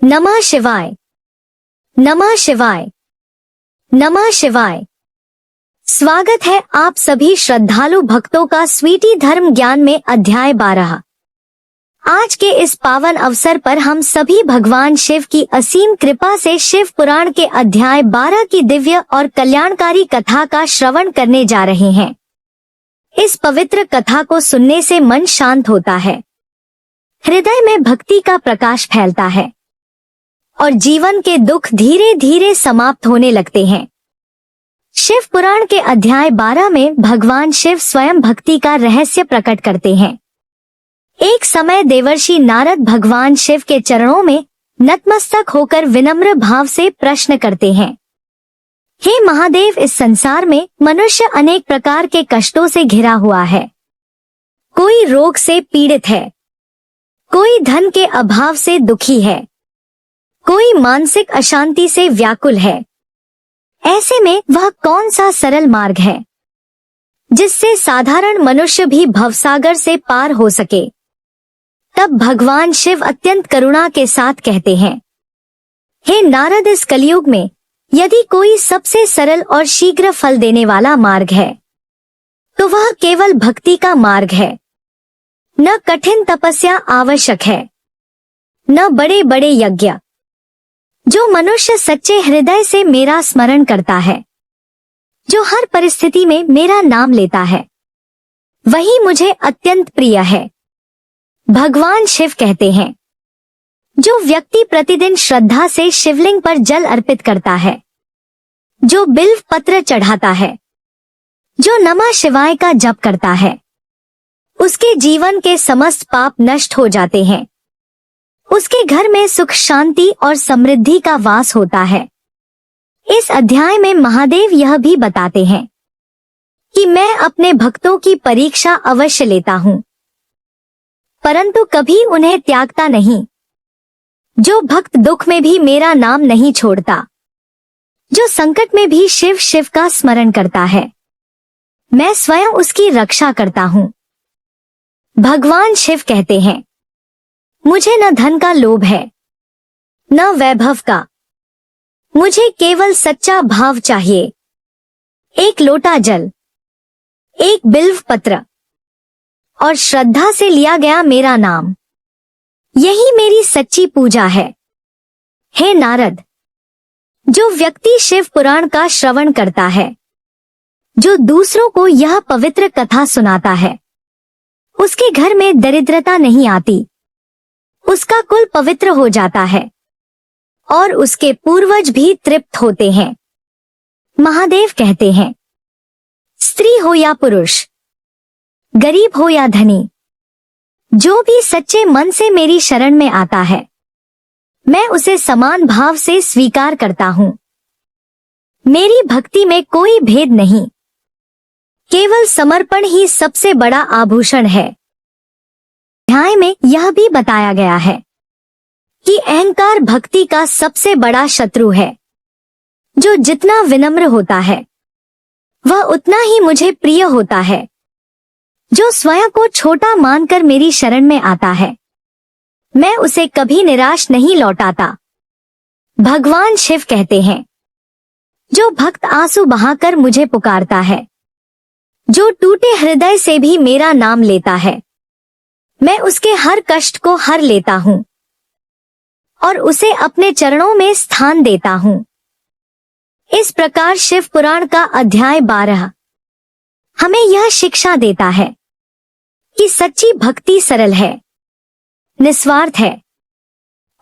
नमः शिवाय। नमः शिवाय। नमः शिवाय। स्वागत है आप सभी श्रद्धालु भक्तों का स्वीटी धर्म ज्ञान में अध्याय 12। आज के इस पावन अवसर पर हम सभी भगवान शिव की असीम कृपा से शिव पुराण के अध्याय 12 की दिव्य और कल्याणकारी कथा का श्रवण करने जा रहे हैं। इस पवित्र कथा को सुनने से मन शांत होता है, हृदय में भक्ति का प्रकाश फैलता है और जीवन के दुख धीरे धीरे समाप्त होने लगते हैं। शिव पुराण के अध्याय 12 में भगवान शिव स्वयं भक्ति का रहस्य प्रकट करते हैं। एक समय देवर्षि नारद भगवान शिव के चरणों में नतमस्तक होकर विनम्र भाव से प्रश्न करते हैं, हे महादेव, इस संसार में मनुष्य अनेक प्रकार के कष्टों से घिरा हुआ है। कोई रोग से पीड़ित है, कोई धन के अभाव से दुखी है, कोई मानसिक अशांति से व्याकुल है। ऐसे में वह कौन सा सरल मार्ग है जिससे साधारण मनुष्य भी भवसागर से पार हो सके? तब भगवान शिव अत्यंत करुणा के साथ कहते हैं, हे नारद, इस कलयुग में यदि कोई सबसे सरल और शीघ्र फल देने वाला मार्ग है तो वह केवल भक्ति का मार्ग है। न कठिन तपस्या आवश्यक है, न बड़े बड़े यज्ञ। जो मनुष्य सच्चे हृदय से मेरा स्मरण करता है, जो हर परिस्थिति में मेरा नाम लेता है, वही मुझे अत्यंत प्रिय है। भगवान शिव कहते हैं, जो व्यक्ति प्रतिदिन श्रद्धा से शिवलिंग पर जल अर्पित करता है, जो बिल्व पत्र चढ़ाता है, जो नमः शिवाय का जप करता है, उसके जीवन के समस्त पाप नष्ट हो जाते हैं। उसके घर में सुख, शांति और समृद्धि का वास होता है। इस अध्याय में महादेव यह भी बताते हैं कि मैं अपने भक्तों की परीक्षा अवश्य लेता हूँ, परंतु कभी उन्हें त्यागता नहीं। जो भक्त दुख में भी मेरा नाम नहीं छोड़ता, जो संकट में भी शिव शिव का स्मरण करता है, मैं स्वयं उसकी रक्षा करता हूँ। भगवान शिव कहते हैं, मुझे न धन का लोभ है, न वैभव का। मुझे केवल सच्चा भाव चाहिए। एक लोटा जल, एक बिल्व पत्र और श्रद्धा से लिया गया मेरा नाम, यही मेरी सच्ची पूजा है। हे नारद, जो व्यक्ति शिव पुराण का श्रवण करता है, जो दूसरों को यह पवित्र कथा सुनाता है, उसके घर में दरिद्रता नहीं आती, उसका कुल पवित्र हो जाता है और उसके पूर्वज भी तृप्त होते हैं। महादेव कहते हैं, स्त्री हो या पुरुष, गरीब हो या धनी, जो भी सच्चे मन से मेरी शरण में आता है, मैं उसे समान भाव से स्वीकार करता हूँ। मेरी भक्ति में कोई भेद नहीं, केवल समर्पण ही सबसे बड़ा आभूषण है। अध्याय में यह भी बताया गया है कि अहंकार भक्ति का सबसे बड़ा शत्रु है। जो जितना विनम्र होता है, वह उतना ही मुझे प्रिय होता है। जो स्वयं को छोटा मानकर मेरी शरण में आता है, मैं उसे कभी निराश नहीं लौटाता। भगवान शिव कहते हैं, जो भक्त आंसू बहाकर मुझे पुकारता है, जो टूटे हृदय से भी मेरा नाम लेता है, मैं उसके हर कष्ट को हर लेता हूँ और उसे अपने चरणों में स्थान देता हूँ। इस प्रकार शिव पुराण का अध्याय 12 हमें यह शिक्षा देता है कि सच्ची भक्ति सरल है, निस्वार्थ है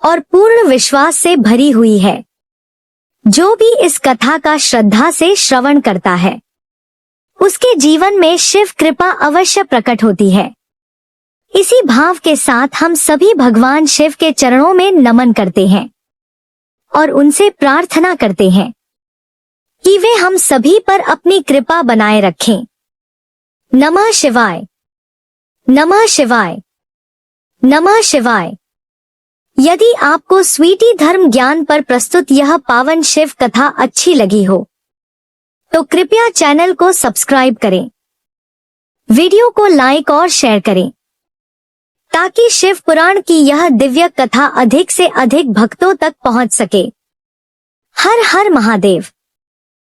और पूर्ण विश्वास से भरी हुई है। जो भी इस कथा का श्रद्धा से श्रवण करता है, उसके जीवन में शिव कृपा अवश्य प्रकट होती है। इसी भाव के साथ हम सभी भगवान शिव के चरणों में नमन करते हैं और उनसे प्रार्थना करते हैं कि वे हम सभी पर अपनी कृपा बनाए रखें। नमः शिवाय। नमः शिवाय। नमः शिवाय। यदि आपको स्वीटी धर्म ज्ञान पर प्रस्तुत यह पावन शिव कथा अच्छी लगी हो तो कृपया चैनल को सब्सक्राइब करें, वीडियो को लाइक और शेयर करें। ताकि शिव पुराण की यह दिव्य कथा अधिक से अधिक भक्तों तक पहुंच सके। हर हर महादेव।